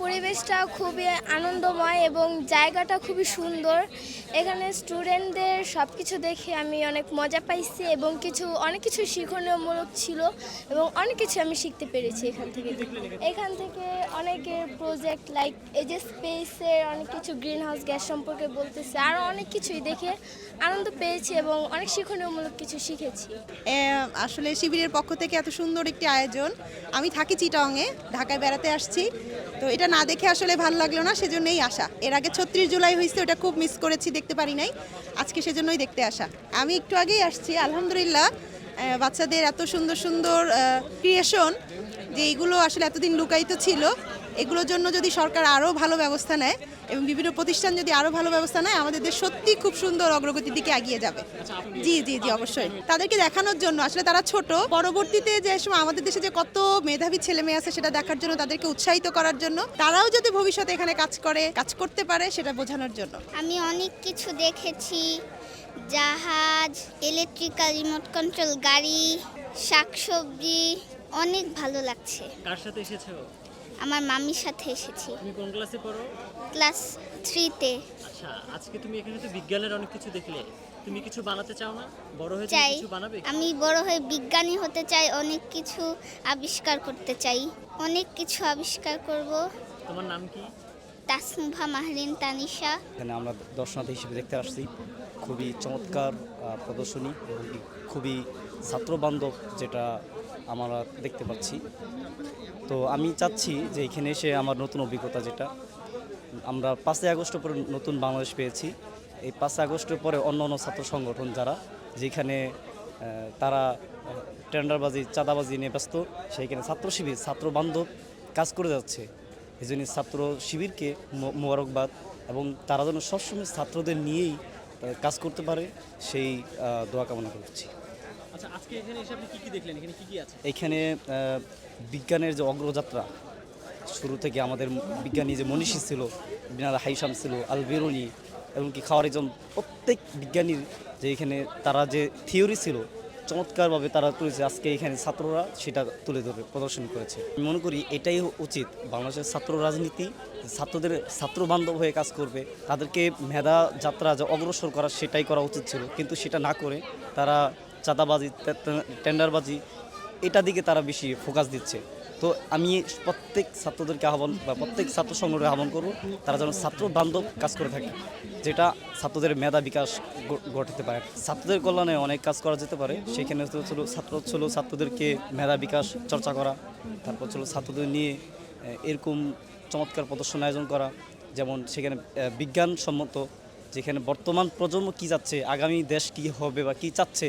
পরিবেশটা খুবই আনন্দময় এবং জায়গাটা খুবই সুন্দর। এখানে স্টুডেন্টদের সব কিছু দেখে আমি অনেক মজা পাইছি এবং অনেক কিছু শিক্ষণীয়মূলক ছিল এবং অনেক কিছু আমি শিখতে পেরেছি এখান থেকে অনেকের প্রজেক্ট লাইক এই যে স্পেসের অনেক কিছু গ্রিন হাউস গ্যাস সম্পর্কে বলতেছে, আরও অনেক কিছুই দেখে আনন্দ পেয়েছি এবং অনেক শিক্ষণীয়মূলক কিছু শিখেছি। আসলে শিবিরের পক্ষ থেকে এত সুন্দর একটি আয়োজন। আমি থাকি চিটাংয়ে, ঢাকায় বেড়াতে আসছি, তো এটা না দেখে আসলে ভালো লাগলো না, সেজন্যই আসা। এর আগে ৩৬ জুলাই হয়েছে, ওটা খুব মিস করেছি, দেখতে পারি নাই। আজকে সেজন্যই দেখতে আসা। আমি একটু আগেই আসছি, আলহামদুলিল্লাহ বাচ্চাদের এত সুন্দর সুন্দর ক্রিয়েশন, যে এইগুলো আসলে এতদিন লুকায়িত ছিল, এগুলোর জন্য যদি সরকার আরও ভালো ব্যবস্থা নেয় এবং বিভিন্ন প্রতিষ্ঠান যদি আরও ভালো ব্যবস্থা নেয়, আমাদের দেশ সত্যি খুব সুন্দর অগ্রগতির দিকে এগিয়ে যাবে। জি জি জি, অবশ্যই তাদেরকে দেখানোর জন্য, আসলে তারা ছোট, পরবর্তীতে যে সময় আমাদের দেশে যে কত মেধাবী ছেলে মেয়ে আছে সেটা দেখার জন্য, তাদেরকে উৎসাহিত করার জন্য, তারাও যদি ভবিষ্যতে এখানে কাজ করতে পারে সেটা বোঝানোর জন্য। আমি অনেক কিছু দেখেছি, জাহাজ, ইলেকট্রিক্যাল রিমোট কন্ট্রোল গাড়ি, শাকসবজি, অনেক ভালো লাগছে। কার সাথে এসেছো? আমার মামির সাথে এসেছি, তুমি কোন ক্লাসে পড়ো? ক্লাস 3-তে। আচ্ছা, আজকে তুমি এখানে তো বিজ্ঞানের অনেক কিছু দেখলে, তুমি কিছু বানাতে চাও না? বড় হয়ে তুমি চাই, কিছু বানাবে? আমি বড় হয়ে বিজ্ঞানী হতে চাই, অনেক কিছু আবিষ্কার করতে চাই, অনেক কিছু আবিষ্কার করব। তোমার নাম কি? তাসনুভা মাহরিন তানিশা। এখানে আমরা দর্শনার্থী হিসেবে দেখতে আসছি, খুবই চমৎকার প্রদর্শনী এবং খুবই ছাত্রবান্ধব যেটা আমরা দেখতে পাচ্ছি। তো আমি চাচ্ছি যে এখানে এসে আমার নতুন অভিজ্ঞতা, যেটা আমরা 5ই আগস্টের পরে নতুন বাংলাদেশ পেয়েছি, এই 5ই আগস্টের পরে অন্য অন্য ছাত্র সংগঠন যারা যেখানে তারা টেন্ডারবাজি চাঁদাবাজি নিয়ে ব্যস্ত, সেইখানে ছাত্র শিবির ছাত্রবান্ধব কাজ করে যাচ্ছে। এই জন্য ছাত্র শিবিরকে মোবারকবাদ, এবং তারা যেন সবসময় ছাত্রদের নিয়েই কাজ করতে পারে সেই দোয়া কামনা করছি। আচ্ছা, আজকে এখানে এসে আপনি কি কি দেখলেন? এখানে কি কি আছে? এখানে বিজ্ঞানের যে অগ্রযাত্রা, শুরু থেকে আমাদের বিজ্ঞানী যে মনীষী ছিল, বিনারা হাইসাম ছিল, আল বেরুনি, এমনকি খাওয়ারিজম, প্রত্যেক বিজ্ঞানীর যে এখানে তারা যে থিওরি ছিল চমৎকারভাবে তারা তুলেছে, আজকে এখানে ছাত্ররা সেটা তুলে ধরে প্রদর্শন করেছে। আমি মনে করি এটাই উচিত, বাংলাদেশের ছাত্র রাজনীতি ছাত্রদের ছাত্রবান্ধব হয়ে কাজ করবে, তাদেরকে মেধা যাত্রা যে অগ্রসর করা সেটাই করা উচিত ছিল, কিন্তু সেটা না করে তারা চাঁদাবাজি টেন্ডারবাজি এটা দিকে তারা বেশি ফোকাস দিচ্ছে। তো আমি প্রত্যেক ছাত্রদেরকে আহ্বান বা প্রত্যেক ছাত্র সংগঠনের আহ্বান করব, তারা যেন ছাত্র বান্ধব কাজ করে থাকে, যেটা ছাত্রদের মেধা বিকাশ ঘটাতে পারে। ছাত্রদের কল্যাণে অনেক কাজ করা যেতে পারে, সেখানে ছিল ছাত্রদেরকে মেধা বিকাশ চর্চা করা, তারপর ছিল ছাত্রদের নিয়ে এরকম চমৎকার প্রদর্শন আয়োজন করা, যেমন সেখানে বিজ্ঞানসম্মত, যেখানে বর্তমান প্রজন্ম কী যাচ্ছে, আগামী দেশ কী হবে বা কী চাচ্ছে,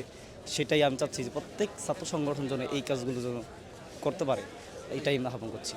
সেটাই আমি চাচ্ছি যে প্রত্যেক ছাত্র সংগঠন যেন এই কাজগুলো যেন করতে পারে, এটাই আমি আহ্বান করছি।